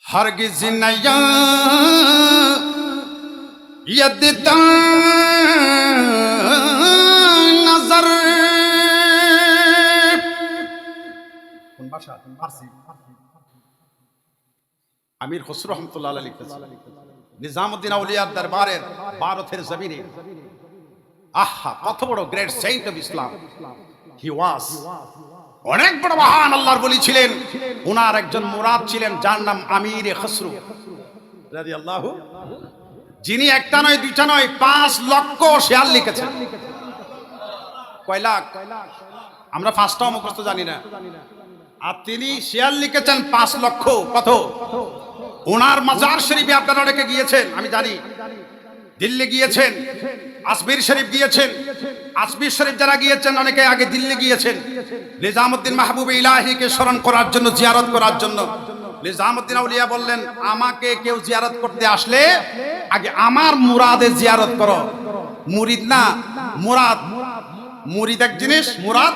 हरगिज़ नया यद्दा नजर আমির খসরু রহমতুল্লাহ আলাইহি লিখেছেন নিজামউদ্দিন আউলিয়ার দরবারের ভারতের জমিনে আহা কত বড় গ্রেট সেন্ট অফ ইসলাম হি ওয়াজ অনেক বড় মহান আল্লাহর ওলি ছিলেন। ওনার একজন মুরাদ ছিলেন যার নাম আমির খসরু রাদিয়াল্লাহু, যিনি একটা নয় দুইটা নয় 5 লক্ষ শেয়ার লিখেছেন। কয় লাখ আমরা পাঁচটাও মুখস্থ জানি না, আর তিনি শেয়ার লিখেছেন 5 লক্ষ। কত? ওনার মাজার শরীফে আপনারা অনেকে গিয়েছেন, আমি জানি। দিল্লি গিয়েছেন, আজমির শরীফ গিয়েছেন। আজমির শরীফ যারা গিয়েছেন অনেকে আগে দিল্লি গিয়েছেন নিজামউদ্দিন মাহবুব ইলাহিকে স্মরণ করার জন্য, জিয়ারত করার জন্য। নিজামউদ্দিন আউলিয়া বললেন, আমাকে কেউ জিয়ারত করতে আসলে আগে আমার মুরাদে জিয়ারত করো। মুরিদ না, মুরাদ। मुरीद एक जिनिस, मुराद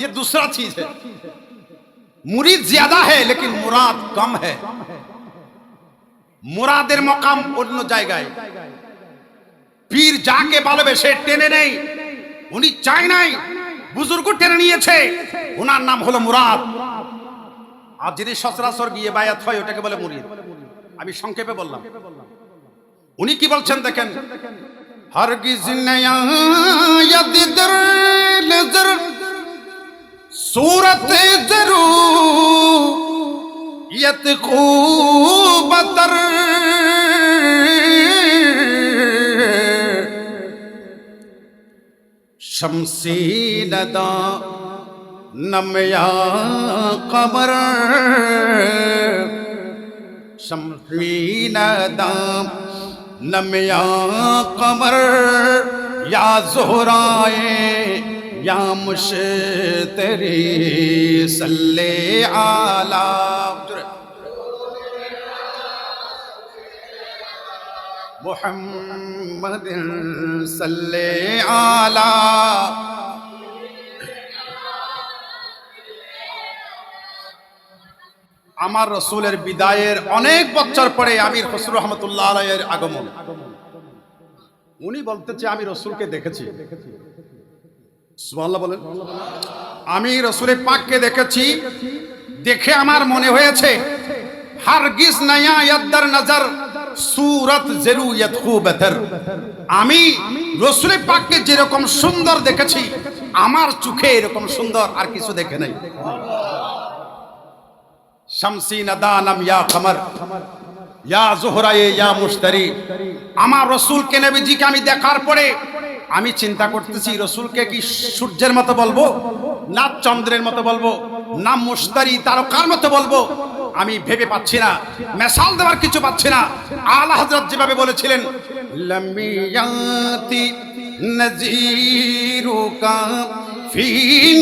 ये दूसरा चीज है। मुरीद ज्यादा है लेकिन मुराद कम है। मुरादेर मकाम অন্য জায়গায়। পীর যাকে ভালোবেসে টেনে নেই, উনি চায় নাই, বুজুর্গ টেনে নিয়েছে, ওনার নাম হলো মুরাদ। আর যিনি সচরাচর গিয়ে বায়াত হয় ওটাকে বলে মুরিদ। আমি সংক্ষেপে বললাম। উনি কি বলছেন দেখেন, हरगिज़ नया यद्दर नजर सूरत ज़रूरत खूबतर शम्सी नदा नमया कमर शम्सी नदा नमया कमर या ज़ोहराए या मुश्तरी सल्ले आला मुहम्मद सल्ले आला। আমার রাসূলের বিদায়ের অনেক বছর পরে আমির খসরু রহমতুল্লাহ আলাইহির আগমন। উনি বলতেছে আমি রাসূলকে দেখেছি। সুবহানাল্লাহ বলেন। আমি রাসূলের পাককে দেখেছি, দেখে আমার মনে হয়েছে হারগিজ নায়া ইয়াদ্দার নজর সূরত জরুরিয়ত খুবতর। আমি রাসূলের পাককে যেরকম সুন্দর দেখেছি, আমার চোখে এরকম সুন্দর আর কিছু দেখে নাই। शम्सी नदा नम या कमर या ज़ोहराए या मुश्तरी। আমার রাসূলকে নবীজিকে আমি দেখার পরে আমি চিন্তা করতেছি রাসূলকে কি সূর্যের মতো বলবো, না চন্দ্রের মতো বলবো, না মুশতারি তারকার মতো বলবো। আমি ভেবে পাচ্ছি না, মিসাল দেওয়ার কিছু পাচ্ছি না। আলা হযরত যেভাবে বলেছিলেন, লামিয়াতি নজিরুকা ফি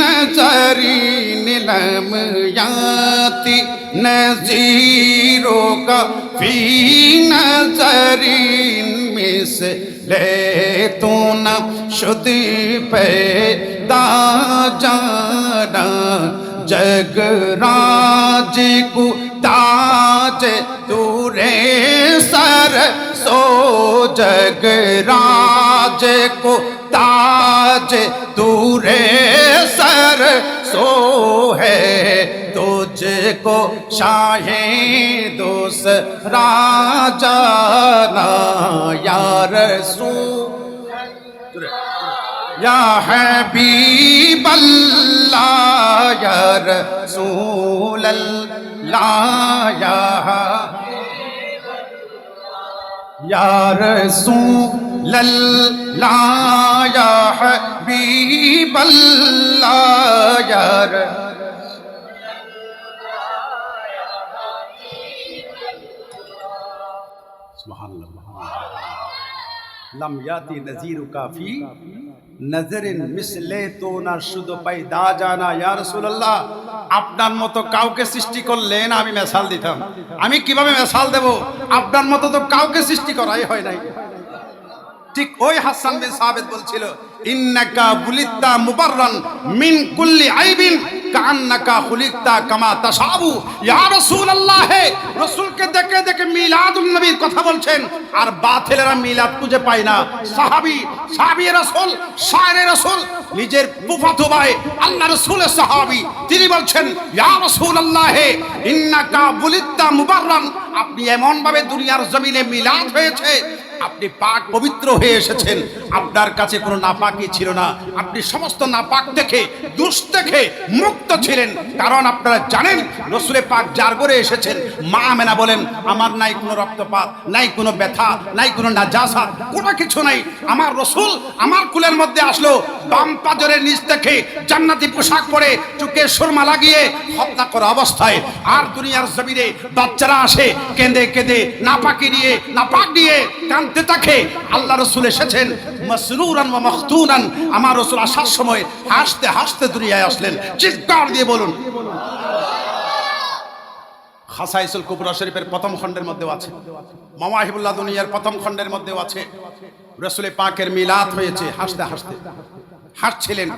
নজরিন লামিয়াতি नज़ीरों फी नज़रिन मिसले तू न शुदि पैदा जाना जगराज को ताज तूरे सर सो जगराज को ताज तूरे सर सो है तुझको शाहे दूसरा जाना या रसूल या हबीब अल्लाह या रसूल अल्लाह या रसूल अल्लाह या हबीब अल्लाह या लम याती नज़ीरुका फी नजरिन मिसले तो ना शुद्ध पैदा जाना या রাসূলুল্লাহ। আপনার মতো কাউকে সৃষ্টি করলেন আমি মিসাল দিতাম, আমি কিভাবে মিসাল দেব? আপনার মতো তো কাউকে সৃষ্টি করাই হয় নাই। ঠিক ওই হাসান বিন সাবিত বলছিল, ইন্নাকা বুলিতা মুবাররান মিন কুল্লি আইবিন কান্নাকা খুলিকতা কামা তাশাবু। ইয়া রাসূলুল্লাহ, রাসূলকে মিলাদুন নবীর কথা বলছেন, আর বাতিলেরা মিলাদ খুঁজে পায় না। সাহাবী রাসূল, শায়রে রাসূল, নিজের ফুফাতো ভাই আল্লাহ রাসূলের সাহাবী, তিনি বলছেন, ইয়া রাসূলুল্লাহ ইন্নাকা বুলিদতা মুবাররান, আপনি এমন ভাবে দুনিয়ার জমিনে মিলাদ হয়েছে, আপনি পাক পবিত্র হয়ে এসেছেন, আপনার কাছে কোনো নাপাকি ছিল না, আপনি সমস্ত নাপাক থেকে, দুষ থেকে মুক্ত ছিলেন। কারণ আপনারা জানেন রাসূলে পাক যার ঘরে এসেছেন, মা আমেনা বলেন, আমার নাই কোনো রক্তপাত, নাই কোনো ব্যথা, নাই কোনো নাজাসাত, কোনো কিছু নাই। আমার রাসূল আমার কুলের মধ্যে আসলো, বাম পাজরের নিচ থেকে জান্নাতি পোশাক পরে, চোখে সুরমা লাগিয়ে হত্যা করা অবস্থায়। আর দুনিয়ার জমিনে বাচ্চারা আসে কেঁদে কেঁদে, নাপাকি নিয়ে, নাপাক নিয়ে কাঁদতে থাকে। আল্লাহ রাসূল এসেছেন মাসরুরান ওয়া মাখতুনান, আমার রাসূল আসার সময় হাসতে হাসতে দুনিয়ায় আসলেন। চিৎকার দিয়ে বলুন। খাসাইসুল কুবরা শরীফের প্রথম খণ্ডের মধ্যেও আছে, মাওয়াহিবুল্লাহ দুনিয়ার প্রথম খণ্ডের মধ্যেও আছে, রাসূলে পাকের মিলাদ হয়েছে, হাসতে হাসতে হাসছিলেন।